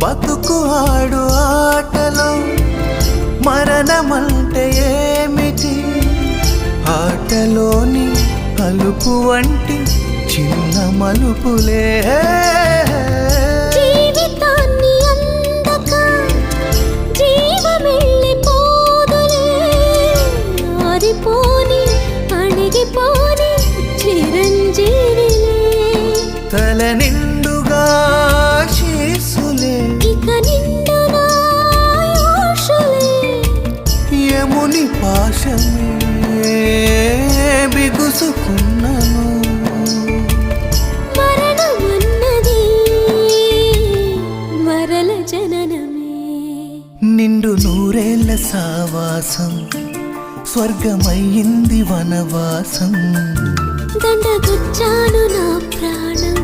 బతుకు ఆడు ఆటలో మరణమంటే ఏమిటి? ఆటలోని అలుపు వంటి చిన్న మలుపులే జీవితాన్ని అందక జీవమెళ్ళిపోదులే, ఆరిపోని అణిగిపోని చిరంజీవిలే. తల నిండుగా శీసులే, ఇక నిండునా ఆశలే. యముని పాశమే బిగుసుకున్నను. మరణమన్నది మరల జననమే. నిండు నూరేళ్ల సావాసం స్వర్గమయ్యింది వనవాసం. దండగుచ్చాను నా ప్రాణం